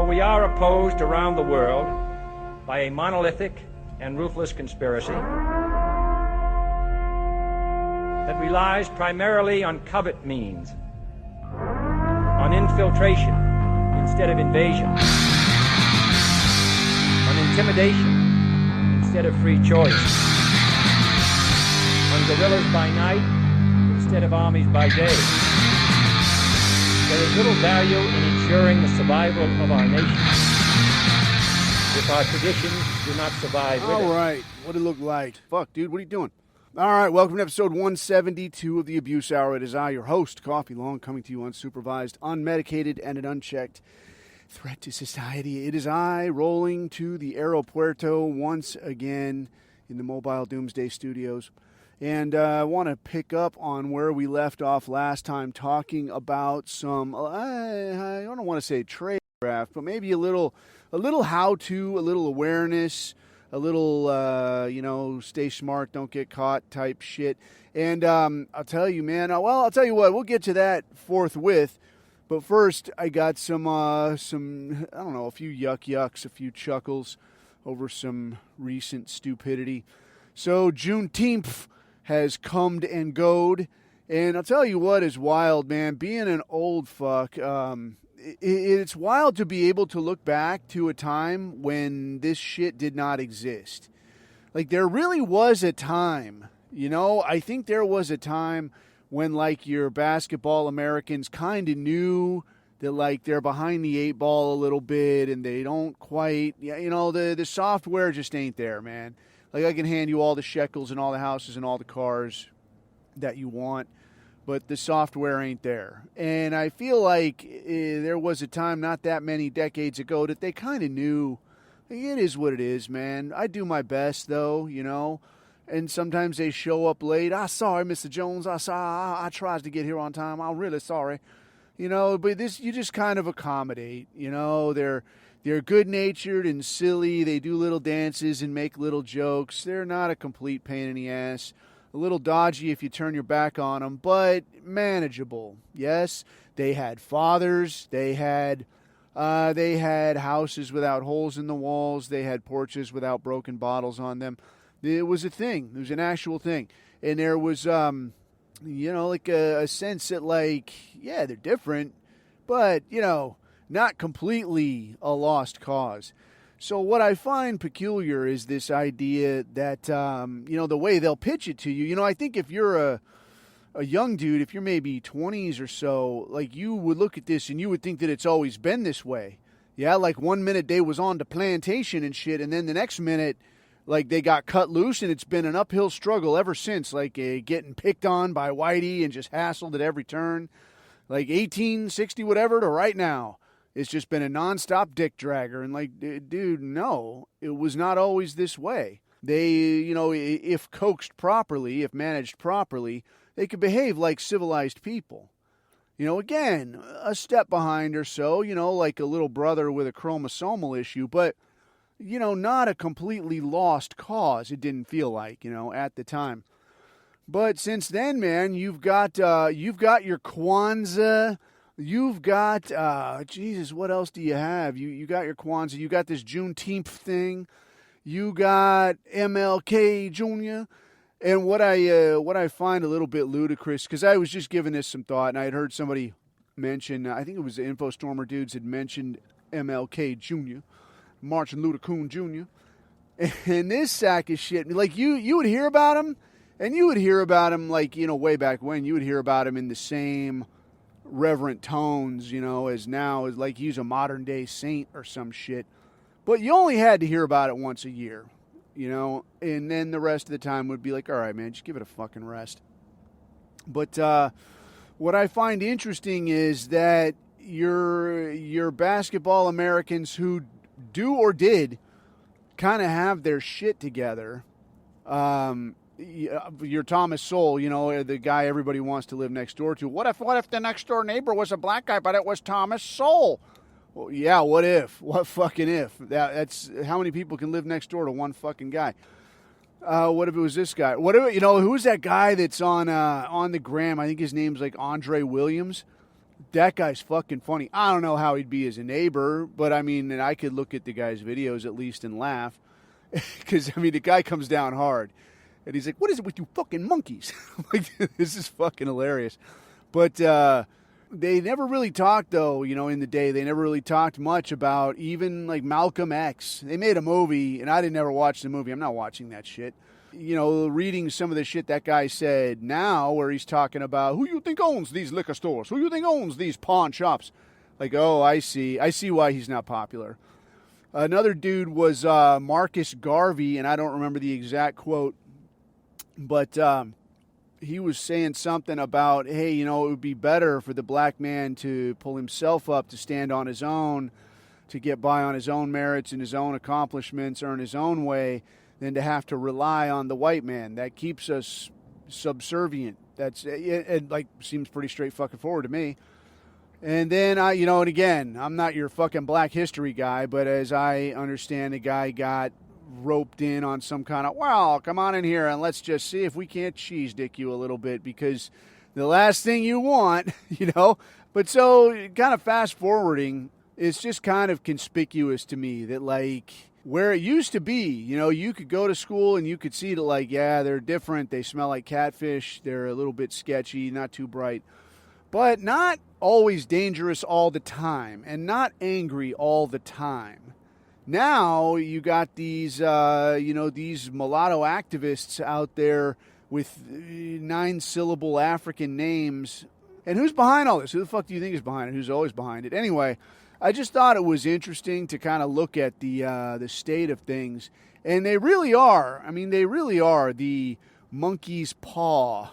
we are opposed around the world by a monolithic and ruthless conspiracy that relies primarily on covert means, on infiltration instead of invasion, on intimidation instead of free choice, on guerrillas by night instead of armies by day. There is little value in ensuring the survival of our nation if our traditions do not survive with it. All right, what did it look like? Fuck, dude, what are you doing? All right, welcome to episode 172 of the Abuse Hour. It is I, your host, Coffee Long, coming to you unsupervised, unmedicated, and an unchecked threat to society. It is I rolling to the aeropuerto once again in the Mobile Doomsday Studios. And I want to pick up on where we left off last time, talking about some, I don't want to say tradecraft, but maybe a little how-to, a little awareness, a little, stay smart, don't get caught type shit. And I'll tell you, man, I'll tell you what, we'll get to that forthwith. But first, I got some I don't know, a few yucks, a few chuckles over some recent stupidity. So Juneteenth has comed and goed, and I'll tell you what is wild, man. Being an old fuck, it's wild to be able to look back to a time when this shit did not exist. Like, there really was a time, I think there was a time when, like, your basketball Americans kind of knew that, like, they're behind the eight ball a little bit and they don't quite, the software just ain't there, man. Like, I can hand you all the shekels and all the houses and all the cars that you want, but the software ain't there. And I feel like there was a time not that many decades ago that they kind of knew, it is what it is, man. I do my best, though, and sometimes they show up late. Sorry, Mr. Jones. I tried to get here on time. I'm really sorry. But this, you just kind of accommodate, They're good-natured and silly. They do little dances and make little jokes. They're not a complete pain in the ass. A little dodgy if you turn your back on them, but manageable. Yes, they had fathers. They had houses without holes in the walls. They had porches without broken bottles on them. It was a thing. It was an actual thing. And there was, like a sense that, like, yeah, they're different, but, not completely a lost cause. So what I find peculiar is this idea that, the way they'll pitch it to you. I think if you're a young dude, if you're maybe 20s or so, like, you would look at this and you would think that it's always been this way. Yeah, like, one minute they was on the plantation and shit, and then the next minute, like, they got cut loose, and it's been an uphill struggle ever since, like, getting picked on by Whitey and just hassled at every turn. Like, 1860 whatever to right now. It's just been a nonstop dick dragger. And, like, dude, no, it was not always this way. They, if coaxed properly, if managed properly, they could behave like civilized people. Again, a step behind or so, like a little brother with a chromosomal issue, but, not a completely lost cause, it didn't feel like, at the time. But since then, man, you've got your Kwanzaa. You've got, Jesus, what else do you have? You got your Kwanzaa. You got this Juneteenth thing. You got MLK Jr. And what I find a little bit ludicrous, because I was just giving this some thought, and I had heard somebody mention, I think it was the InfoStormer dudes had mentioned MLK Jr., Martin Luther King Jr. And this sack of shit, like, you would hear about him, and you would hear about him, like, way back when, you would hear about him in the same reverent tones, as now, as like he's a modern day saint or some shit. But you only had to hear about it once a year, and then the rest of the time would be like, all right, man, just give it a fucking rest. But what I find interesting is that your basketball Americans who do or did kind of have their shit together, your Thomas Sowell, the guy everybody wants to live next door to. What if the next door neighbor was a black guy, but it was Thomas Sowell? Well, yeah, what if? What fucking if? That's how many people can live next door to one fucking guy? What if it was this guy? What if, who's that guy that's on the gram? I think his name's like Andre Williams. That guy's fucking funny. I don't know how he'd be as a neighbor, but I mean, and I could look at the guy's videos at least and laugh. Because, I mean, the guy comes down hard. And he's like, what is it with you fucking monkeys? Like, this is fucking hilarious. But they never really talked, though, in the day. They never really talked much about even, like, Malcolm X. They made a movie, and I didn't ever watch the movie. I'm not watching that shit. Reading some of the shit that guy said now, where he's talking about, who you think owns these liquor stores? Who you think owns these pawn shops? Like, oh, I see. I see why he's not popular. Another dude was Marcus Garvey, and I don't remember the exact quote, but he was saying something about, hey, it would be better for the black man to pull himself up, to stand on his own, to get by on his own merits and his own accomplishments, earn his own way, than to have to rely on the white man. That keeps us subservient. It seems pretty straight fucking forward to me. And then, and again, I'm not your fucking black history guy, but as I understand, the guy got roped in on some kind of, well, come on in here and let's just see if we can't cheese dick you a little bit, because the last thing you want, But so, kind of fast forwarding, it's just kind of conspicuous to me that, like, where it used to be, you could go to school and you could see that, like, yeah, they're different. They smell like catfish. They're a little bit sketchy, not too bright. But not always dangerous all the time, and not angry all the time. Now you got these, these mulatto activists out there with 9-syllable African names. And who's behind all this? Who the fuck do you think is behind it? Who's always behind it? Anyway, I just thought it was interesting to kind of look at the state of things. And they really are. I mean, they really are the monkey's paw.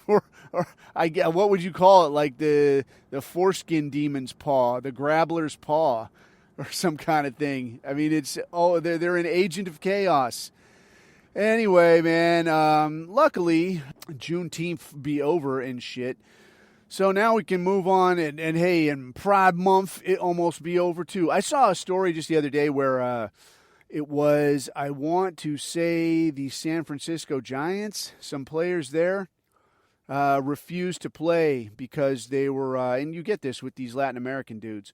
What would you call it? Like the foreskin demon's paw, the Grabbler'S paw, or some kind of thing. I mean, they're an agent of chaos. Anyway, man, luckily, Juneteenth be over and shit. So now we can move on, and hey, in Pride Month, it almost be over too. I saw a story just the other day where it was, I want to say, the San Francisco Giants. Some players there refused to play because they were, and you get this with these Latin American dudes,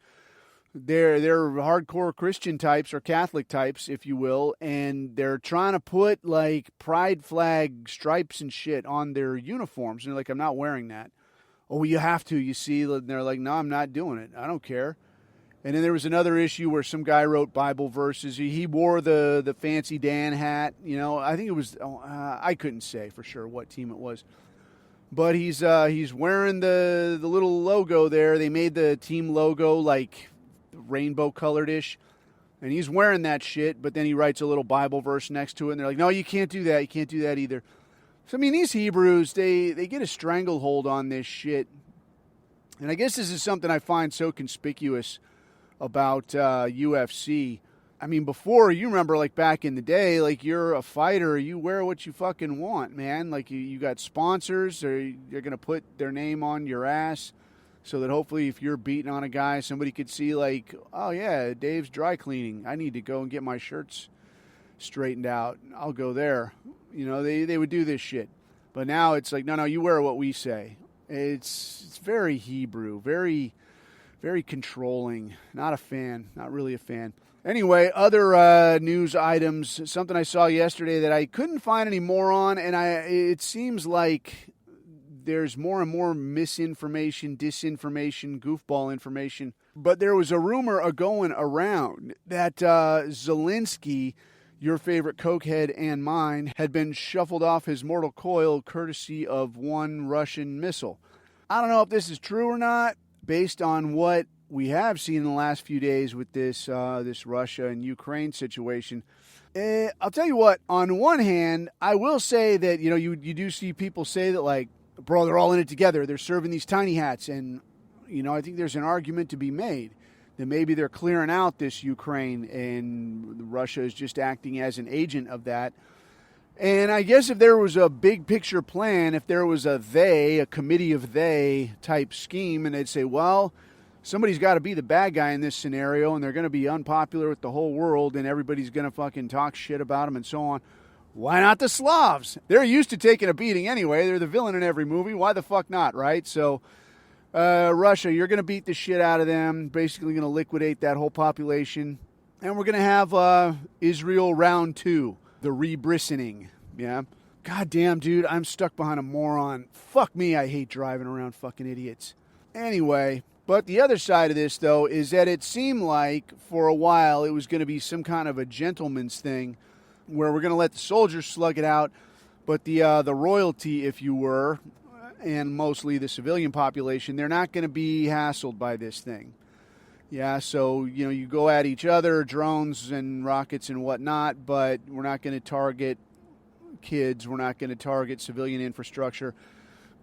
they're hardcore Christian types or Catholic types, if you will, and they're trying to put like pride flag stripes and shit on their uniforms. And they're like, I'm not wearing that. Oh, well, you have to, you see. And they're like, no, I'm not doing it. I don't care. And then there was another issue where some guy wrote Bible verses. He wore the Fancy Dan hat. I think it was, I couldn't say for sure what team it was. But he's wearing the little logo there. They made the team logo like rainbow colored-ish. And he's wearing that shit, but then he writes a little Bible verse next to it. And they're like, no, you can't do that. You can't do that either. So, I mean, these Hebrews, they get a stranglehold on this shit. And I guess this is something I find so conspicuous about UFC. I mean, before, you remember, like, back in the day, like, you're a fighter, you wear what you fucking want, man. Like, you got sponsors, or you're going to put their name on your ass so that hopefully if you're beating on a guy, somebody could see, like, oh, yeah, Dave's dry cleaning. I need to go and get my shirts straightened out. I'll go there. They would do this shit. But now it's like, no, you wear what we say. It's very Hebrew, very, very controlling. Not a fan. Not really a fan. Anyway, other news items. Something I saw yesterday that I couldn't find any more on, and it seems like there's more and more misinformation, disinformation, goofball information. But there was a rumor going around that Zelensky, your favorite cokehead and mine, had been shuffled off his mortal coil courtesy of one Russian missile. I don't know if this is true or not, based on what we have seen in the last few days with this Russia and Ukraine situation. I'll tell you what, on one hand, I will say that, you do see people say that, like, bro, they're all in it together. They're serving these tiny hats. And, I think there's an argument to be made that maybe they're clearing out this Ukraine and Russia is just acting as an agent of that. And I guess if there was a big picture plan, if there was a committee of they type scheme, and they'd say, well, somebody's got to be the bad guy in this scenario, and they're going to be unpopular with the whole world, and everybody's going to fucking talk shit about them and so on. Why not the Slavs? They're used to taking a beating anyway. They're the villain in every movie. Why the fuck not, right? So Russia, you're going to beat the shit out of them, basically going to liquidate that whole population. And we're going to have Israel round 2, the rebrissening. Yeah. God damn, dude, I'm stuck behind a moron. Fuck me, I hate driving around fucking idiots. Anyway, but the other side of this, though, is that it seemed like for a while it was going to be some kind of a gentleman's thing where we're going to let the soldiers slug it out, but the royalty, if you were, and mostly the civilian population, they're not going to be hassled by this thing. Yeah, so, you go at each other, drones and rockets and whatnot, but we're not going to target kids. We're not going to target civilian infrastructure.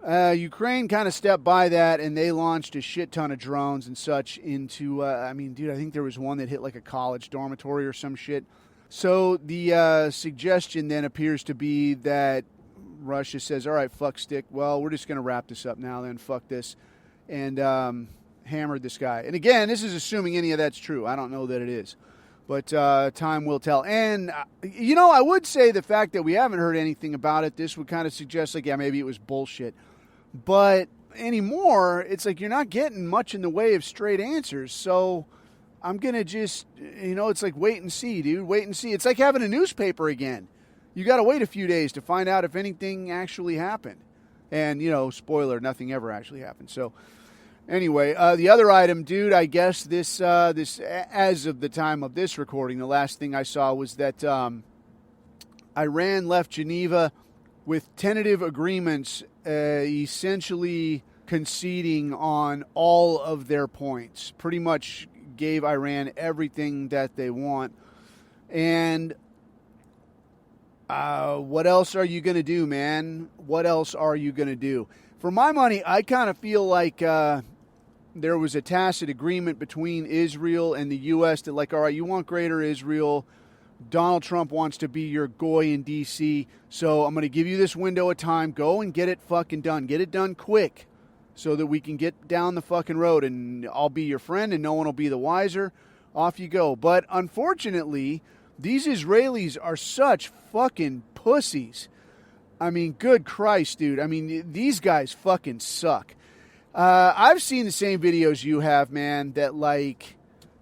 Ukraine kind of stepped by that, and they launched a shit ton of drones and such into, I think there was one that hit like a college dormitory or some shit. So the suggestion then appears to be that Russia says, all right, fuck stick. Well, we're just going to wrap this up now then. Fuck this. And hammered this guy. And again, this is assuming any of that's true. I don't know that it is. But time will tell. And, I would say the fact that we haven't heard anything about it, this would kind of suggest, like, yeah, maybe it was bullshit. But anymore, it's like you're not getting much in the way of straight answers. So I'm going to just, it's like wait and see, dude. Wait and see. It's like having a newspaper again. You got to wait a few days to find out if anything actually happened. And, spoiler, nothing ever actually happened. So anyway, the other item, dude, I guess this as of the time of this recording, the last thing I saw was that Iran left Geneva with tentative agreements, essentially conceding on all of their points. Pretty much gave Iran everything that they want. And what else are you going to do, man? What else are you going to do? For my money, I kind of feel like there was a tacit agreement between Israel and the U.S. that, like, all right, you want greater Israel. Donald Trump wants to be your goy in D.C., so I'm going to give you this window of time. Go and get it fucking done. Get it done quick so that we can get down the fucking road, and I'll be your friend and no one will be the wiser. Off you go. But unfortunately, these Israelis are such fucking pussies. I mean, good Christ, dude. I mean, these guys fucking suck. I've seen the same videos you have, man, that, like,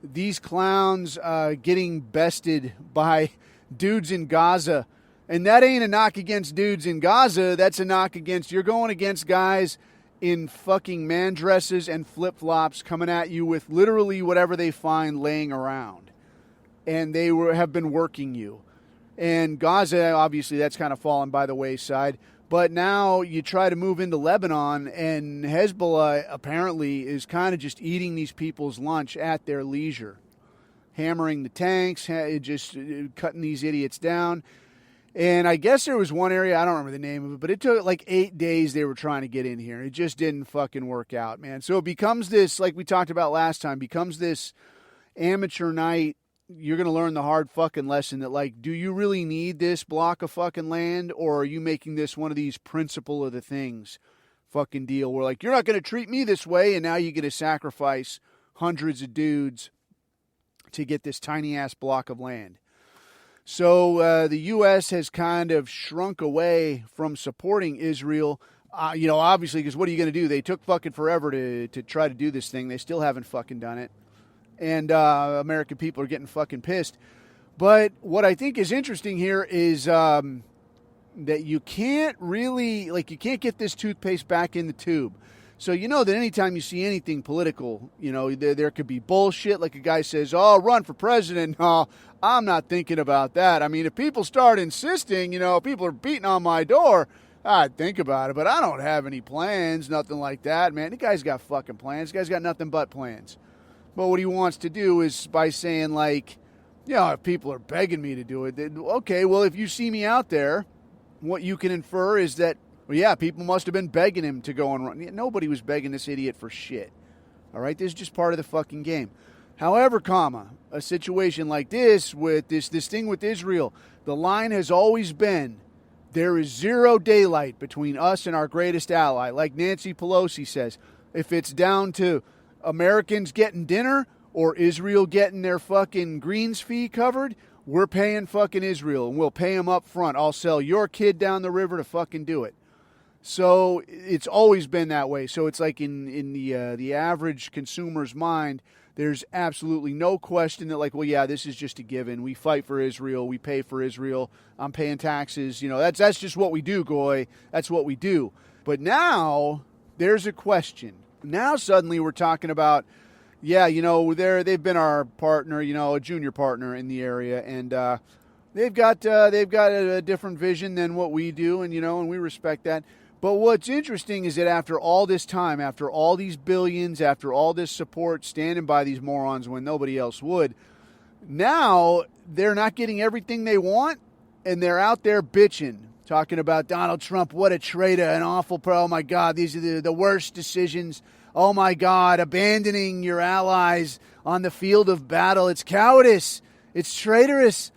these clowns getting bested by dudes in Gaza. And that ain't a knock against dudes in Gaza. That's a knock against, you're going against guys in fucking man dresses and flip-flops coming at you with literally whatever they find laying around. And they have been working you. And Gaza, obviously, that's kind of fallen by the wayside. But now you try to move into Lebanon, and Hezbollah apparently is kind of just eating these people's lunch at their leisure. Hammering the tanks, just cutting these idiots down. And I guess there was one area, I don't remember the name of it, but it took like 8 days they were trying to get in here. It just didn't fucking work out, man. So it becomes this, like we talked about last time, becomes this amateur night. You're going to learn the hard fucking lesson that, like, do you really need this block of fucking land, or are you making this one of these principle of the things fucking deal where, like, you're not going to treat me this way, and now you get to sacrifice hundreds of dudes to get this tiny-ass block of land. So the U.S. has kind of shrunk away from supporting Israel, obviously, because what are you going to do? They took fucking forever to try to do this thing. They still haven't fucking done it. And American people are getting fucking pissed. But what I think is interesting here is that you can't really, like, you can't get this toothpaste back in the tube. So you know that anytime you see anything political, there could be bullshit. Like a guy says, oh, run for president. No, I'm not thinking about that. I mean, if people start insisting, people are beating on my door, I'd think about it. But I don't have any plans, nothing like that, man. The guy's got fucking plans. The guy's got nothing but plans. But what he wants to do is by saying, like, if people are begging me to do it, then, okay, well, if you see me out there, what you can infer is that, well, yeah, people must have been begging him to go and run. Nobody was begging this idiot for shit. All right? This is just part of the fucking game. However, a situation like this with this thing with Israel, the line has always been there is zero daylight between us and our greatest ally. Like Nancy Pelosi says, if it's down to Americans getting dinner or Israel getting their fucking greens fee covered, we're paying fucking Israel, and we'll pay them up front. I'll sell your kid down the river to fucking do it. So it's always been that way. So it's like in the average consumer's mind, there's absolutely no question that, like, well, yeah, this is just a given. We fight for Israel. We pay for Israel. I'm paying taxes. That's just what we do, Goy. That's what we do. But now there's a question. Now suddenly we're talking about, yeah, they've been our partner, a junior partner in the area, and they've got a different vision than what we do, and we respect that. But what's interesting is that after all this time, after all these billions, after all this support, standing by these morons when nobody else would, now they're not getting everything they want, and they're out there bitching, talking about Donald Trump, what a traitor, an awful pro. Oh, my God, these are the worst decisions. Oh, my God, abandoning your allies on the field of battle. It's cowardice. It's traitorous.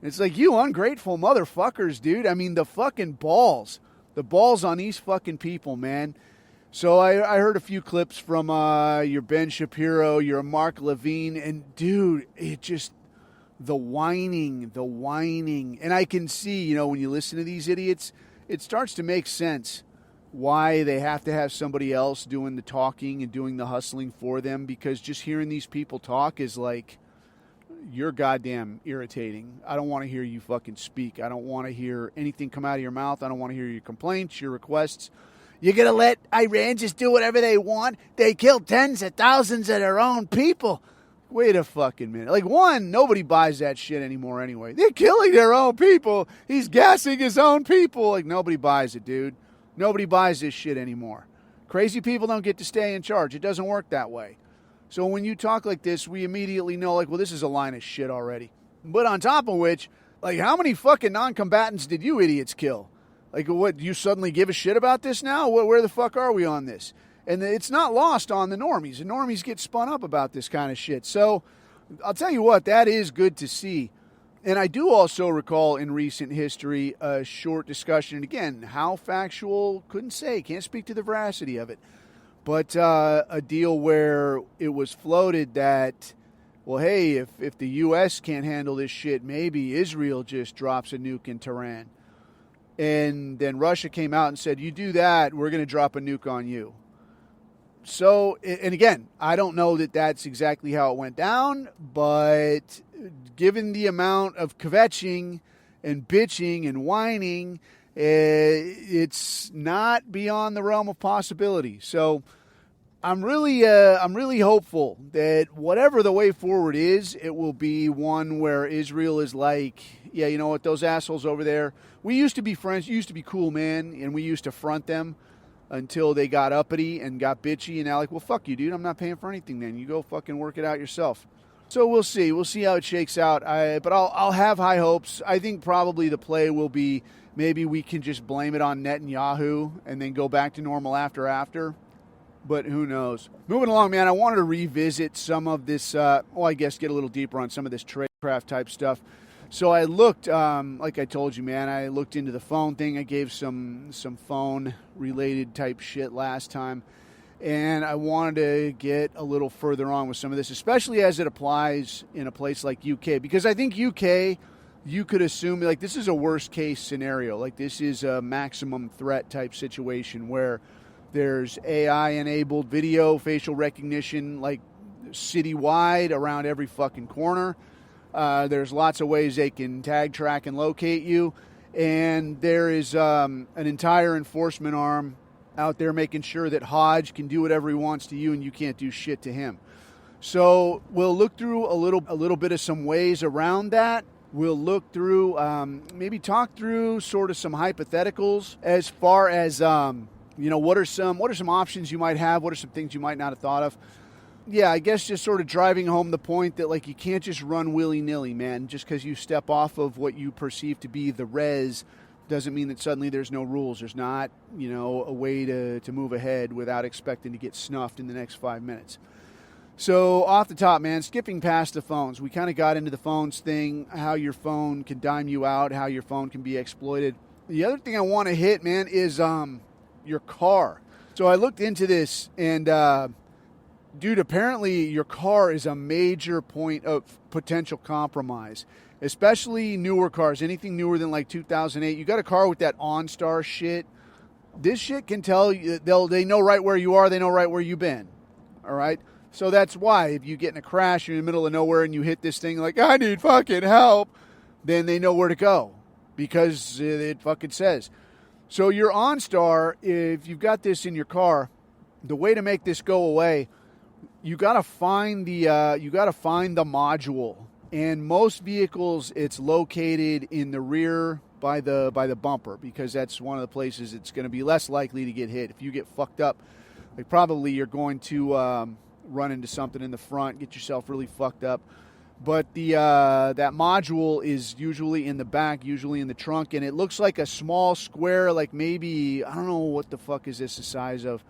It's like, you ungrateful motherfuckers, dude. I mean, the fucking balls. The balls on these fucking people, man. So I heard a few clips from your Ben Shapiro, your Mark Levine, and dude, it just, the whining. And I can see, when you listen to these idiots, it starts to make sense why they have to have somebody else doing the talking and doing the hustling for them, because just hearing these people talk is like, you're goddamn irritating. I don't want to hear you fucking speak. I don't want to hear anything come out of your mouth. I don't want to hear your complaints, your requests. You're going to let Iran just do whatever they want? They killed tens of thousands of their own people. Wait a fucking minute. Like, one, nobody buys that shit anymore anyway. They're killing their own people. He's gassing his own people. Like, nobody buys it, dude. Nobody buys this shit anymore. Crazy people don't get to stay in charge. It doesn't work that way. So when you talk like this, we immediately know, like, well, this is a line of shit already. But on top of which, like, how many fucking non-combatants did you idiots kill? Like, what, you suddenly give a shit about this now? Where the fuck are we on this? And it's not lost on the normies. The normies get spun up about this kind of shit. So I'll tell you what, that is good to see. And I do also recall in recent history a short discussion, and again, how factual, couldn't say, can't speak to the veracity of it. But a deal where it was floated that, well, hey, if the U.S. can't handle this shit, maybe Israel just drops a nuke in Tehran. And then Russia came out and said, you do that, we're going to drop a nuke on you. So, and again, I don't know that that's exactly how it went down, but given the amount of kvetching and bitching and whining, it's not beyond the realm of possibility. So I'm really hopeful that whatever the way forward is, it will be one where Israel is like, yeah, you know what, those assholes over there, we used to be friends, you used to be cool, man, and we used to front them until they got uppity and got bitchy, and now like, well, fuck you, dude, I'm not paying for anything then. You go fucking work it out yourself. So we'll see. We'll see how it shakes out. But I'll have high hopes. I think probably the play will be, maybe we can just blame it on Netanyahu and then go back to normal after. But who knows? Moving along, man, I wanted to revisit some of this, I guess get a little deeper on some of this tradecraft type stuff. So I looked, like I told you, man, I looked into the phone thing. I gave some phone-related type shit last time. And I wanted to get a little further on with some of this, especially as it applies in a place like UK. Because I think UK, you could assume, like, this is a worst-case scenario. Like, this is a maximum threat type situation where there's AI-enabled video, facial recognition, like, citywide around every fucking corner. There's lots of ways they can tag, track, and locate you. And there is an entire enforcement arm out there making sure that Hodge can do whatever he wants to you and you can't do shit to him. So we'll look through a little bit of some ways around that. We'll look through, maybe talk through sort of some hypotheticals as far as, what are some options you might have? What are some things you might not have thought of? Yeah, I guess just sort of driving home the point that, like, you can't just run willy-nilly, man. Just because you step off of what you perceive to be the res doesn't mean that suddenly there's no rules. There's not, a way to move ahead without expecting to get snuffed in the next 5 minutes. So off the top, man, skipping past the phones, we kind of got into the phones thing, how your phone can dime you out, how your phone can be exploited. The other thing I want to hit, man, is your car. So I looked into this, and dude, apparently your car is a major point of potential compromise. Especially newer cars, anything newer than like 2008. You got a car with that OnStar shit this shit can tell you, they know right where you are, they know right where you've been. All right? So that's why if you get in a crash, you're in the middle of nowhere and you hit this thing like, I need fucking help, then they know where to go because it fucking says. So your OnStar, if you've got this in your car, the way to make this go away, you got to find the module. And most vehicles, it's located in the rear by the bumper because that's one of the places it's going to be less likely to get hit. If you get fucked up, like probably you're going to run into something in the front, get yourself really fucked up. But that module is usually in the back, usually in the trunk, and it looks like a small square, like maybe, I don't know what the fuck is this the size of.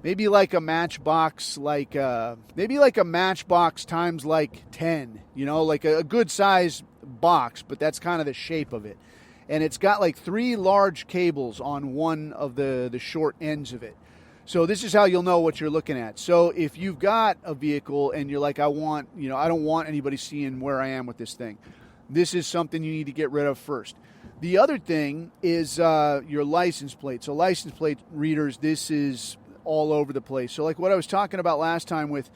Maybe like a matchbox, maybe like a matchbox times like 10, like a good size box, but that's kind of the shape of it. And it's got like 3 large cables on one of the short ends of it. So this is how you'll know what you're looking at. So if you've got a vehicle and you're like, I don't want anybody seeing where I am with this thing, this is something you need to get rid of first. The other thing is your license plate. So license plate readers, this is all over the place. So like what I was talking about last time with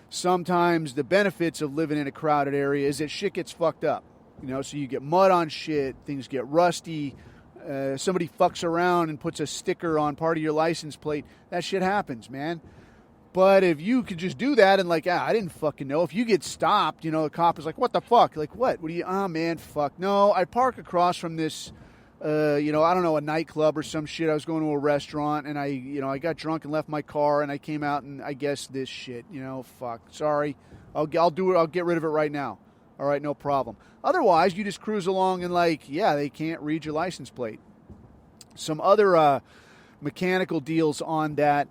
sometimes the benefits of living in a crowded area is that shit gets fucked up. So you get mud on shit, things get rusty, somebody fucks around and puts a sticker on part of your license plate. That shit happens, man. But if you could just do that and like, I didn't fucking know. If you get stopped, the cop is like, what the fuck? Like, what? What do you, man, fuck. No, I park across from this, I don't know, a nightclub or some shit. I was going to a restaurant and I got drunk and left my car and I came out and I guess this shit, fuck. Sorry. I'll do it. I'll get rid of it right now. All right, no problem. Otherwise, you just cruise along and they can't read your license plate. Some other mechanical deals on that.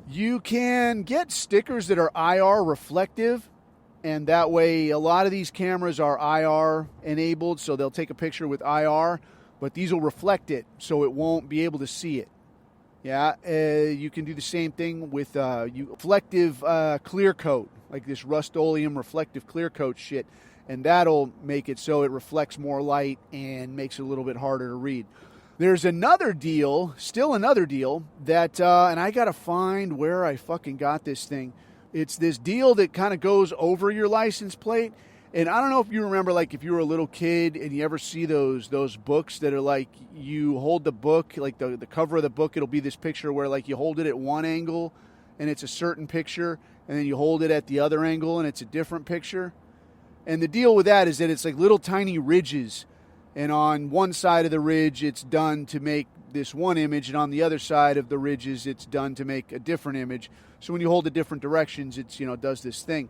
You can get stickers that are IR reflective, and that way a lot of these cameras are IR enabled, so they'll take a picture with IR, but these will reflect it, so it won't be able to see it. Yeah, you can do the same thing with reflective clear coat, like this Rust-Oleum reflective clear coat shit. And that'll make it so it reflects more light and makes it a little bit harder to read. There's another deal, that, and I got to find where I fucking got this thing. It's this deal that kind of goes over your license plate. And I don't know if you remember, like, if you were a little kid and you ever see those books that are like, you hold the book, like the cover of the book, it'll be this picture where, like, you hold it at one angle and it's a certain picture, and then you hold it at the other angle and it's a different picture. And the deal with that is that it's like little tiny ridges. And on one side of the ridge, it's done to make this one image. And on the other side of the ridges, it's done to make a different image. So when you hold it different directions, it's, does this thing.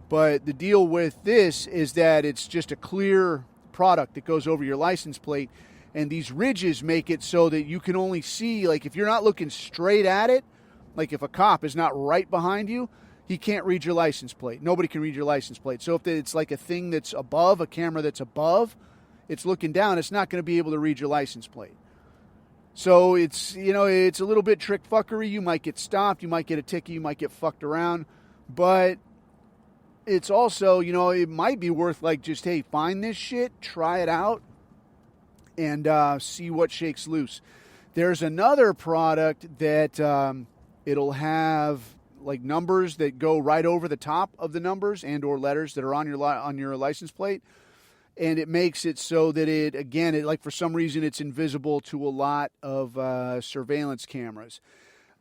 But the deal with this is that it's just a clear product that goes over your license plate. And these ridges make it so that you can only see, like if you're not looking straight at it, like if a cop is not right behind you, he can't read your license plate. Nobody can read your license plate. So if it's like a thing that's above, a camera that's above, it's looking down, it's not going to be able to read your license plate. So it's, it's a little bit trick fuckery. You might get stopped. You might get a ticket. You might get fucked around. But it's also, it might be worth like just, hey, find this shit, try it out, and see what shakes loose. There's another product that it'll have like numbers that go right over the top of the numbers and or letters that are on your license plate, and it makes it so that it like for some reason it's invisible to a lot of surveillance cameras.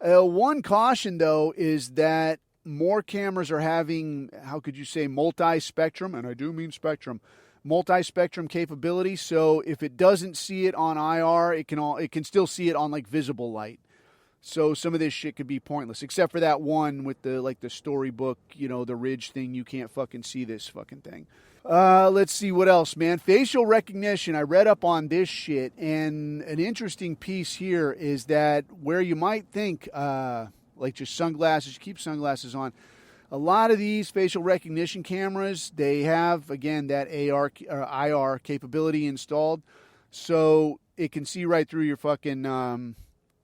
One caution though is that more cameras are having, how could you say, multi-spectrum, and I do mean spectrum, multi-spectrum capability. So if it doesn't see it on IR, it can still see it on like visible light. So some of this shit could be pointless, except for that one with the storybook, the ridge thing. You can't fucking see this fucking thing. Let's see what else, man. Facial recognition. I read up on this shit, and an interesting piece here is that where you might think, like just sunglasses, keep sunglasses on. A lot of these facial recognition cameras, they have, again, that IR capability installed, so it can see right through your fucking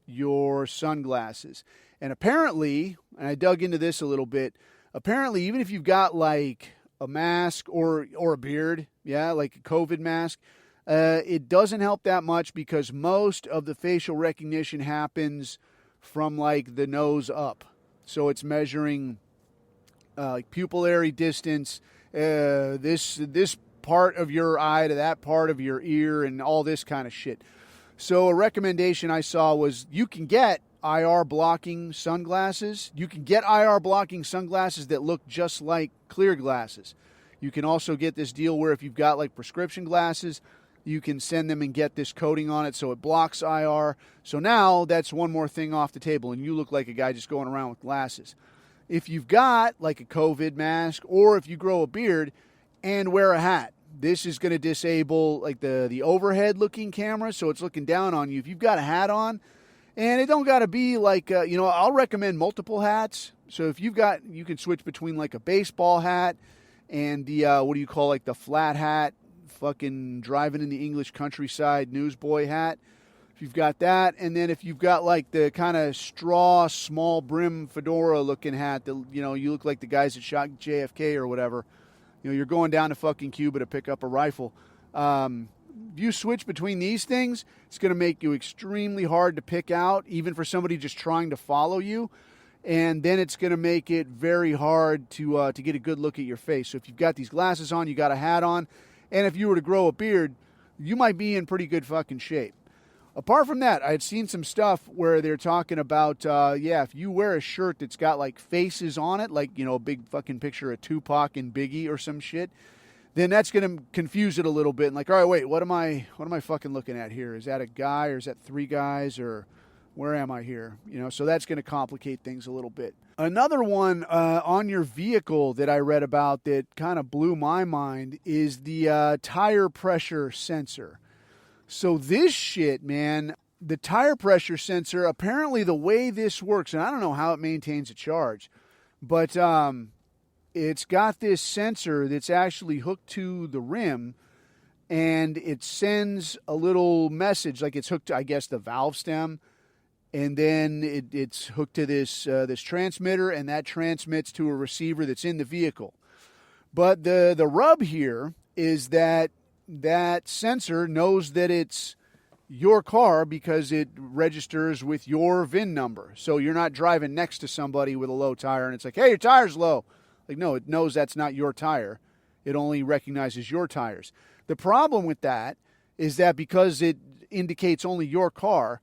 your sunglasses. And apparently, and I dug into this a little bit, apparently even if you've got like a mask or a beard, yeah, like a COVID mask, It doesn't help that much because most of the facial recognition happens from like the nose up. So it's measuring pupillary distance, this part of your eye to that part of your ear and all this kind of shit. So a recommendation I saw was you can get IR blocking sunglasses. You can get IR blocking sunglasses that look just like clear glasses. You can also get this deal where if you've got like prescription glasses, you can send them and get this coating on it so it blocks IR. So now that's one more thing off the table, and you look like a guy just going around with glasses. If you've got like a COVID mask or if you grow a beard and wear a hat, this is going to disable like the overhead looking camera, so it's looking down on you. If you've got a hat on, and it don't got to be like, I'll recommend multiple hats. So if you can switch between like a baseball hat and the, like the flat hat, fucking driving in the English countryside newsboy hat. If you've got that, and then if you've got like the kind of straw, small brim fedora looking hat that, you look like the guys that shot JFK or whatever. You're going down to fucking Cuba to pick up a rifle. If you switch between these things, it's going to make you extremely hard to pick out, even for somebody just trying to follow you. And then it's going to make it very hard to get a good look at your face. So if you've got these glasses on, you got a hat on, and if you were to grow a beard, you might be in pretty good fucking shape. Apart from that, I had seen some stuff where they're talking about, if you wear a shirt that's got like faces on it, like, a big fucking picture of Tupac and Biggie or some shit, then that's going to confuse it a little bit. And like, all right, wait, what am I fucking looking at here? Is that a guy or is that three guys or where am I here? So that's going to complicate things a little bit. Another one on your vehicle that I read about that kind of blew my mind is the tire pressure sensor. So this shit, man, the tire pressure sensor, apparently the way this works, and I don't know how it maintains a charge, but it's got this sensor that's actually hooked to the rim, and it sends a little message, like it's hooked to, I guess, the valve stem, and then it's hooked to this transmitter, and that transmits to a receiver that's in the vehicle. But the rub here is that sensor knows that it's your car because it registers with your VIN number. So you're not driving next to somebody with a low tire, and it's like, hey, your tire's low. Like, no, it knows that's not your tire. It only recognizes your tires. The problem with that is that because it indicates only your car,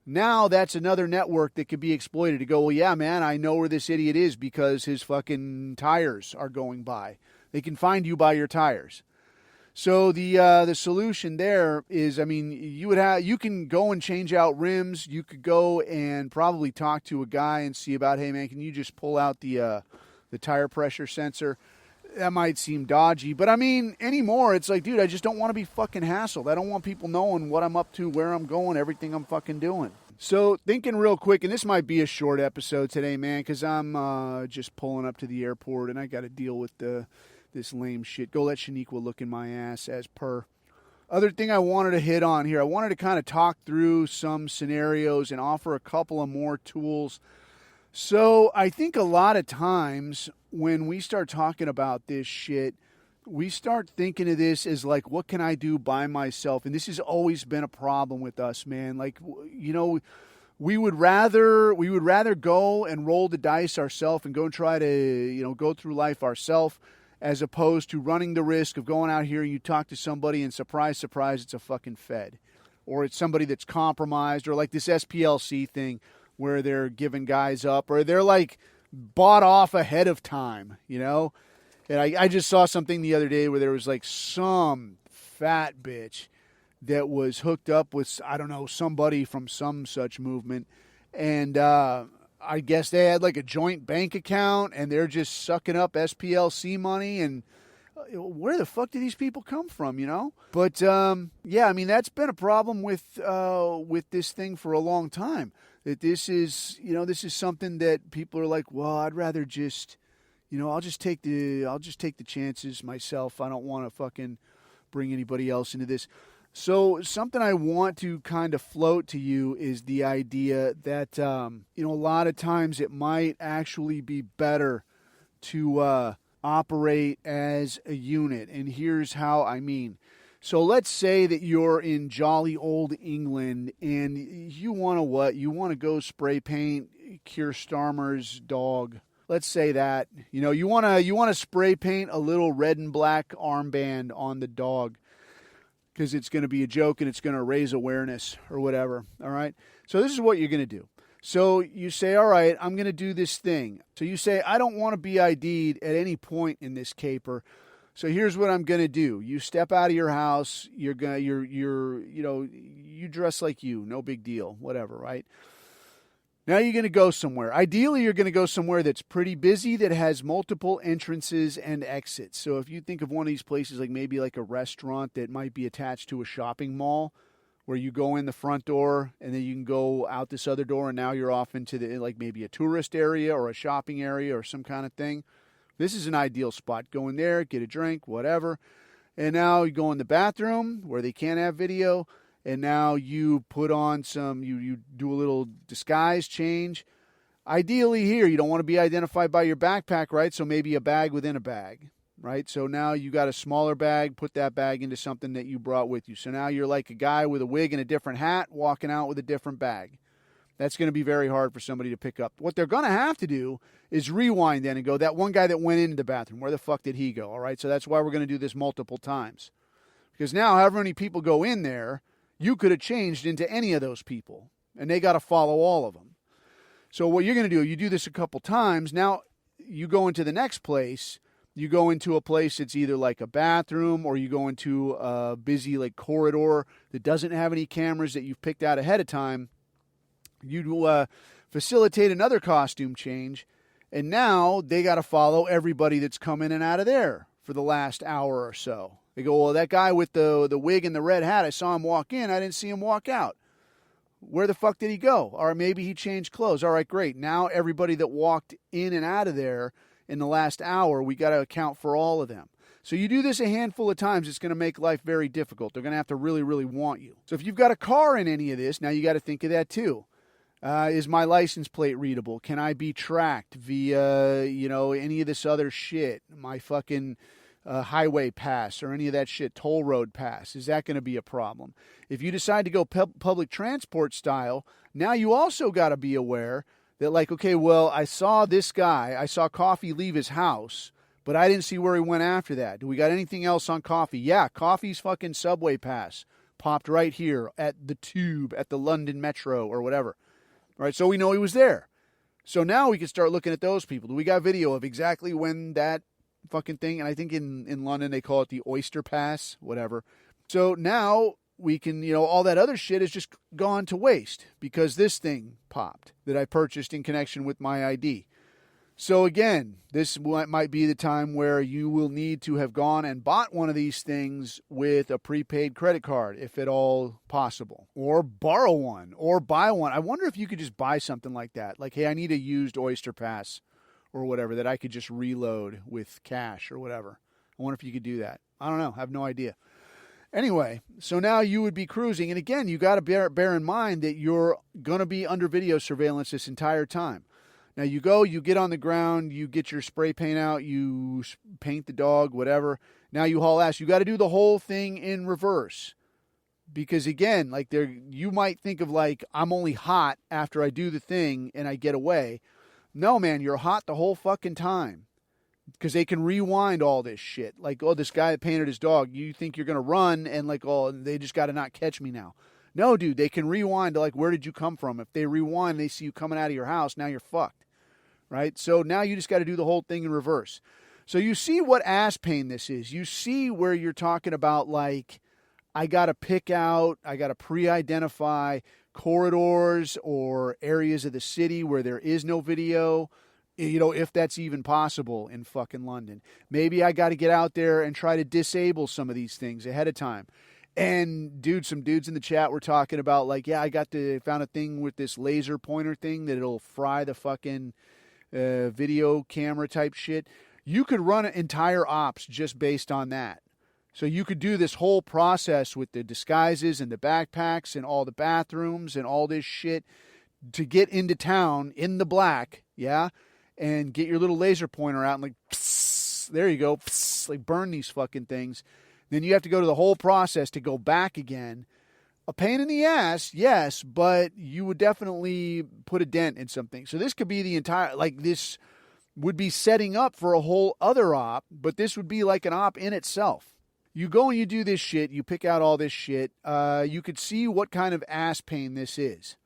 now that's another network that could be exploited to go, well, yeah, man, I know where this idiot is because his fucking tires are going by. They can find you by your tires. So the solution there is, you can go and change out rims. You could go and probably talk to a guy and see about, hey, man, can you just pull out the tire pressure sensor? That might seem dodgy, but anymore, it's like, dude, I just don't want to be fucking hassled. I don't want people knowing what I'm up to, where I'm going, everything I'm fucking doing. So thinking real quick, and this might be a short episode today, man, because I'm just pulling up to the airport and I got to deal with this lame shit. Go let Shaniqua look in my ass as per. Other thing I wanted to hit on here, I wanted to kind of talk through some scenarios and offer a couple of more tools. So I think a lot of times when we start talking about this shit, we start thinking of this as like, what can I do by myself? And this has always been a problem with us, man. Like, we would rather go and roll the dice ourselves and go and try to, go through life ourselves, as opposed to running the risk of going out here and you talk to somebody and surprise, surprise, it's a fucking Fed. Or it's somebody that's compromised, or like this SPLC thing where they're giving guys up, or they're like bought off ahead of time, And I just saw something the other day where there was like some fat bitch that was hooked up with, I don't know, somebody from some such movement. And I guess they had like a joint bank account and they're just sucking up SPLC money. And where the fuck do these people come from, But that's been a problem with this thing for a long time. That this is something that people are like, well, I'd rather just, I'll just take the chances myself. I don't want to fucking bring anybody else into this. So something I want to kind of float to you is the idea that, a lot of times it might actually be better to operate as a unit. And here's how I mean. So let's say that you're in jolly old England and you want to what? You want to go spray paint Keir Starmer's dog. Let's say that. You want to spray paint a little red and black armband on the dog because it's going to be a joke and it's going to raise awareness or whatever. All right? So this is what you're going to do. So you say, all right, I'm going to do this thing. So you say, I don't want to be ID'd at any point in this caper. So here's what I'm going to do. You step out of your house, you dress like you, no big deal, whatever, right? Now you're going to go somewhere. Ideally, you're going to go somewhere that's pretty busy, that has multiple entrances and exits. So if you think of one of these places, like maybe like a restaurant that might be attached to a shopping mall, where you go in the front door and then you can go out this other door and now you're off into like maybe a tourist area or a shopping area or some kind of thing. This is an ideal spot. Go in there, get a drink, whatever. And now you go in the bathroom where they can't have video. And now you put on you do a little disguise change. Ideally here, you don't want to be identified by your backpack, right? So maybe a bag within a bag, right? So now you got a smaller bag, put that bag into something that you brought with you. So now you're like a guy with a wig and a different hat walking out with a different bag. That's going to be very hard for somebody to pick up. What they're going to have to do is rewind then and go, that one guy that went into the bathroom, where the fuck did he go? All right, so that's why we're going to do this multiple times. Because now however many people go in there, you could have changed into any of those people, and they got to follow all of them. So what you're going to do, you do this a couple times. Now you go into the next place. You go into a place that's either like a bathroom or you go into a busy like corridor that doesn't have any cameras that you've picked out ahead of time. You facilitate another costume change, and now they got to follow everybody that's come in and out of there for the last hour or so. They go, well, that guy with the wig and the red hat, I saw him walk in. I didn't see him walk out. Where the fuck did he go? Or maybe he changed clothes. All right, great. Now everybody that walked in and out of there in the last hour, we got to account for all of them. So you do this a handful of times, it's going to make life very difficult. They're going to have to really, really want you. So if you've got a car in any of this, now you got to think of that too. Is my license plate readable? Can I be tracked via, any of this other shit? My fucking highway pass or any of that shit, toll road pass. Is that going to be a problem? If you decide to go public transport style, now you also got to be aware that like, okay, well, I saw this guy. I saw Coffee leave his house, but I didn't see where he went after that. Do we got anything else on Coffee? Yeah, Coffee's fucking subway pass popped right here at the Tube, at the London Metro or whatever. All right, so we know he was there. So now we can start looking at those people. Do we got video of exactly when that fucking thing, and I think in London they call it the Oyster Pass, whatever. So now we can, all that other shit is just gone to waste because this thing popped that I purchased in connection with my ID. So again, this might be the time where you will need to have gone and bought one of these things with a prepaid credit card, if at all possible, or borrow one or buy one. I wonder if you could just buy something like that. Like, hey, I need a used Oyster Pass or whatever that I could just reload with cash or whatever. I wonder if you could do that. I don't know. I have no idea. Anyway, so now you would be cruising. And again, you got to bear in mind that you're going to be under video surveillance this entire time. Now you go, you get on the ground, you get your spray paint out, you paint the dog, whatever. Now you haul ass. You got to do the whole thing in reverse. Because again, like you might think of like, I'm only hot after I do the thing and I get away. No, man, you're hot the whole fucking time. Because they can rewind all this shit. Like, oh, this guy that painted his dog, you think you're going to run and like, oh, they just got to not catch me now. No, dude, they can rewind to like, where did you come from? If they rewind, they see you coming out of your house, now you're fucked. Right? So now you just got to do the whole thing in reverse. So you see what ass pain this is. You see where you're talking about like, I got to pick out, I got to pre-identify corridors or areas of the city where there is no video, if that's even possible in fucking London. Maybe I got to get out there and try to disable some of these things ahead of time. And dude, some dudes in the chat were talking about like, yeah, found a thing with this laser pointer thing that it'll fry the fucking video camera type shit. You could run entire ops just based on that. So you could do this whole process with the disguises and the backpacks and all the bathrooms and all this shit to get into town in the black, yeah, and get your little laser pointer out and like, psst, there you go, psst, like burn these fucking things. Then you have to go to the whole process to go back again. A pain in the ass, yes, but you would definitely put a dent in something. So this could be the entire, like this would be setting up for a whole other op, but this would be like an op in itself. You go and you do this shit, you pick out all this shit, you could see what kind of ass pain this is.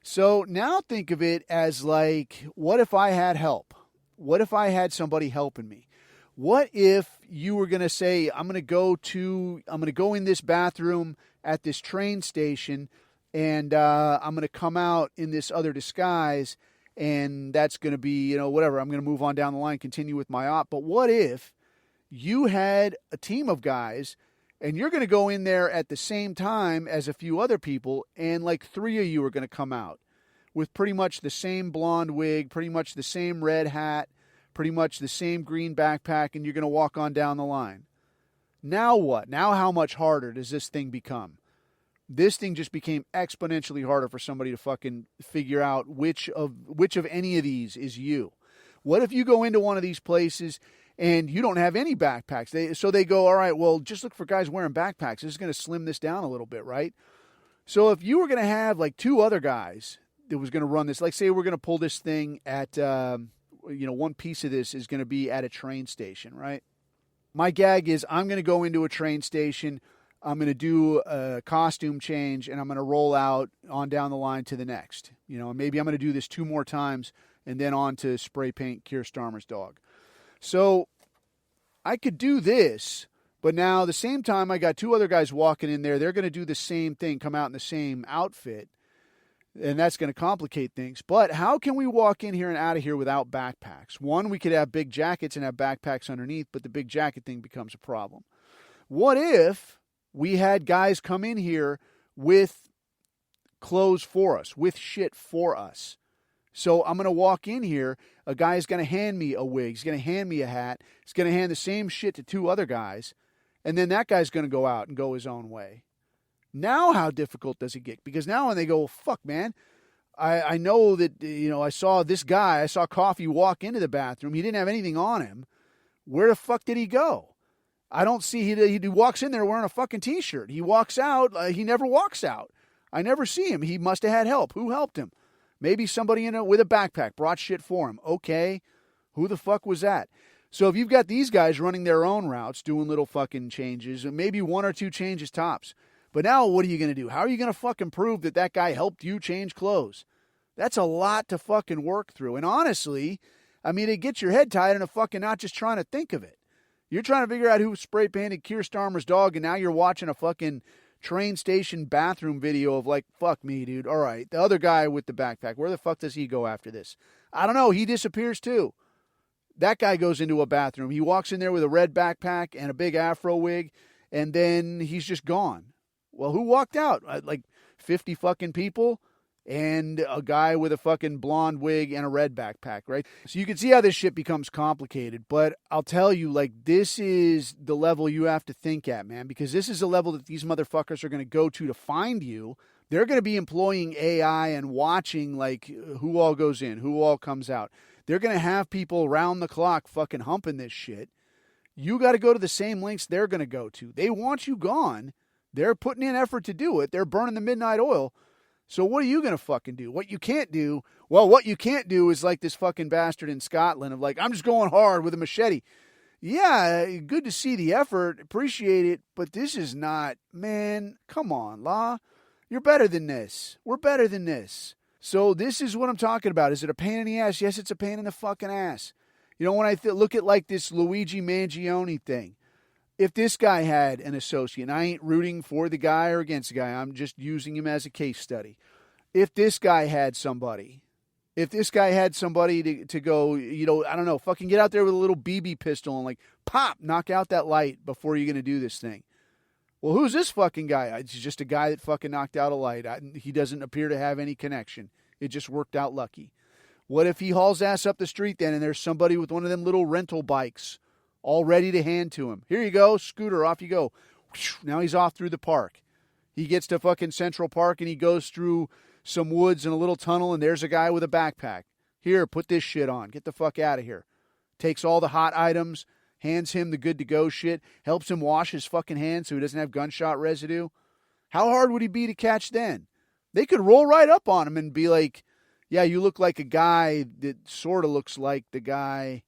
So now think of it as like, what if I had help? What if I had somebody helping me? What if you were going to say, I'm going to go in this bathroom at this train station, and I'm going to come out in this other disguise, and that's going to be, whatever. I'm going to move on down the line, continue with my op. But what if you had a team of guys, and you're going to go in there at the same time as a few other people, and like 3 of you are going to come out with pretty much the same blonde wig, pretty much the same red hat, pretty much the same green backpack, and you're going to walk on down the line. Now what? Now how much harder does this thing become? This thing just became exponentially harder for somebody to fucking figure out which of any of these is you. What if you go into one of these places and you don't have any backpacks? So they go, all right, well, just look for guys wearing backpacks. This is going to slim this down a little bit, right? So if you were going to have like 2 other guys that was going to run this, like say we're going to pull this thing at, one piece of this is going to be at a train station, right? My gag is I'm going to go into a train station, I'm going to do a costume change, and I'm going to roll out on down the line to the next. And maybe I'm going to do this 2 more times and then on to spray paint Keir Starmer's dog. So I could do this, but now the same time I got 2 other guys walking in there. They're going to do the same thing, come out in the same outfit, and that's going to complicate things. But how can we walk in here and out of here without backpacks? One, we could have big jackets and have backpacks underneath, but the big jacket thing becomes a problem. What if we had guys come in here with clothes for us, with shit for us? So I'm going to walk in here, a guy is going to hand me a wig, he's going to hand me a hat, he's going to hand the same shit to 2 other guys, and then that guy's going to go out and go his own way. Now how difficult does it get? Because now when they go, fuck, man, I know that, I saw this guy, I saw Coffee walk into the bathroom, he didn't have anything on him. Where the fuck did he go? I don't see, he walks in there wearing a fucking T-shirt. He walks out, he never walks out. I never see him. He must have had help. Who helped him? Maybe somebody with a backpack brought shit for him. Okay, who the fuck was that? So if you've got these guys running their own routes, doing little fucking changes, and maybe 1 or 2 changes tops. But now what are you going to do? How are you going to fucking prove that guy helped you change clothes? That's a lot to fucking work through. And honestly, it gets your head tied into fucking not just trying to think of it. You're trying to figure out who spray painted Keir Starmer's dog, and now you're watching a fucking train station bathroom video of like, fuck me, dude. All right, the other guy with the backpack, where the fuck does he go after this? I don't know. He disappears too. That guy goes into a bathroom. He walks in there with a red backpack and a big afro wig, and then he's just gone. Well, who walked out? Like 50 fucking people and a guy with a fucking blonde wig and a red backpack, right? So you can see how this shit becomes complicated. But I'll tell you, like, this is the level you have to think at, man, because this is the level that these motherfuckers are going to go to find you. They're going to be employing AI and watching, like, who all goes in, who all comes out. They're going to have people around the clock fucking humping this shit. You got to go to the same lengths they're going to go to. They want you gone. They're putting in effort to do it. They're burning the midnight oil. So what are you going to fucking do? What you can't do is like this fucking bastard in Scotland of like, I'm just going hard with a machete. Yeah, good to see the effort. Appreciate it. But this is not, man, come on, Law. You're better than this. We're better than this. So this is what I'm talking about. Is it a pain in the ass? Yes, it's a pain in the fucking ass. When I look at like this Luigi Mangione thing, if this guy had an associate, and I ain't rooting for the guy or against the guy, I'm just using him as a case study. If this guy had somebody to go, I don't know, fucking get out there with a little BB pistol and like, pop, knock out that light before you're going to do this thing. Well, who's this fucking guy? It's just a guy that fucking knocked out a light. He doesn't appear to have any connection. It just worked out lucky. What if he hauls ass up the street then and there's somebody with one of them little rental bikes all ready to hand to him? Here you go, scooter, off you go. Now he's off through the park. He gets to fucking Central Park and he goes through some woods and a little tunnel and there's a guy with a backpack. Here, put this shit on. Get the fuck out of here. Takes all the hot items, hands him the good to go shit, helps him wash his fucking hands so he doesn't have gunshot residue, how hard would he be to catch then? They could roll right up on him and be like, yeah, you look like a guy that sort of looks like the guy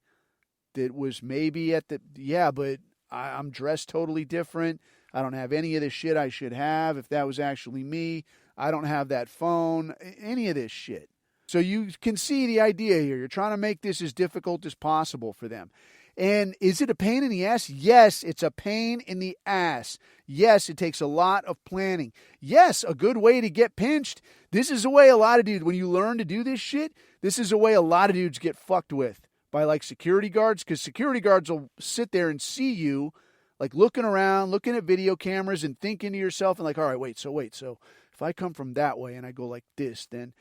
that was maybe at the, yeah, but I'm dressed totally different. I don't have any of the shit I should have. If that was actually me, I don't have that phone, any of this shit. So you can see the idea here. You're trying to make this as difficult as possible for them. And is it a pain in the ass? Yes, it's a pain in the ass. Yes, it takes a lot of planning. Yes, a good way to get pinched. This is a way a lot of dudes, when you learn to do this shit, this is a way a lot of dudes get fucked with by like security guards, because security guards will sit there and see you like looking around, looking at video cameras and thinking to yourself and like, all right, wait, so if I come from that way and I go like this, then,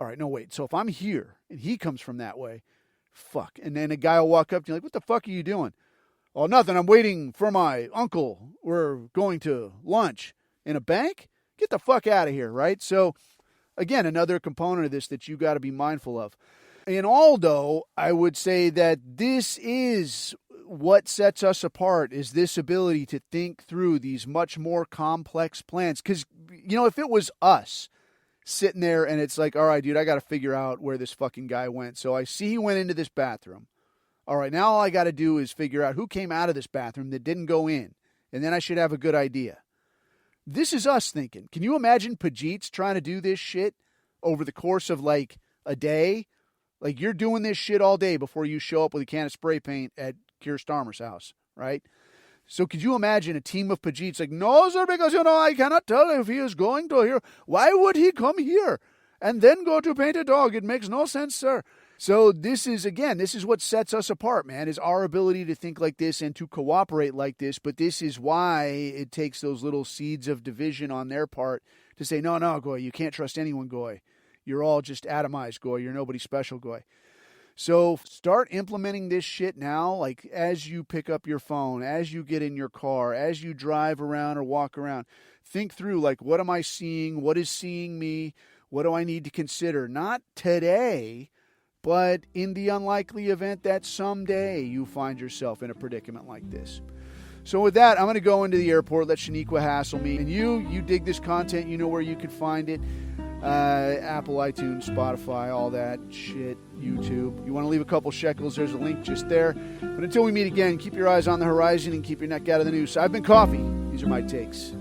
all right, no, wait. So if I'm here and he comes from that way, fuck. And then a guy will walk up to you like, what the fuck are you doing? Oh, nothing. I'm waiting for my uncle. We're going to lunch in a bank. Get the fuck out of here, right? So again, another component of this that you got to be mindful of. In all, though, I would say that this is what sets us apart, is this ability to think through these much more complex plans. Because, you know, if it was us sitting there and it's like, all right, dude, I got to figure out where this fucking guy went. So I see he went into this bathroom. All right, now all I got to do is figure out who came out of this bathroom that didn't go in. And then I should have a good idea. This is us thinking. Can you imagine Pajit's trying to do this shit over the course of like a day? Like you're doing this shit all day before you show up with a can of spray paint at Keir Starmer's house, right? So could you imagine a team of Pajits like, no, sir, because, you know, I cannot tell if he is going to here. Why would he come here and then go to paint a dog? It makes no sense, sir. So this is what sets us apart, man, is our ability to think like this and to cooperate like this. But this is why it takes those little seeds of division on their part to say, no, Goy, you can't trust anyone, Goy. You're all just atomized, Goy. You're nobody special, Goy. So start implementing this shit now, like as you pick up your phone, as you get in your car, as you drive around or walk around. Think through, like, what am I seeing? What is seeing me? What do I need to consider? Not today, but in the unlikely event that someday you find yourself in a predicament like this. So with that, I'm going to go into the airport, let Shaniqua hassle me. And you dig this content, you know where you can find it. Apple, iTunes, Spotify, all that shit, YouTube. You want to leave a couple shekels, there's a link just there. But until we meet again, keep your eyes on the horizon and keep your neck out of the noose. I've been Coffee. These are my takes.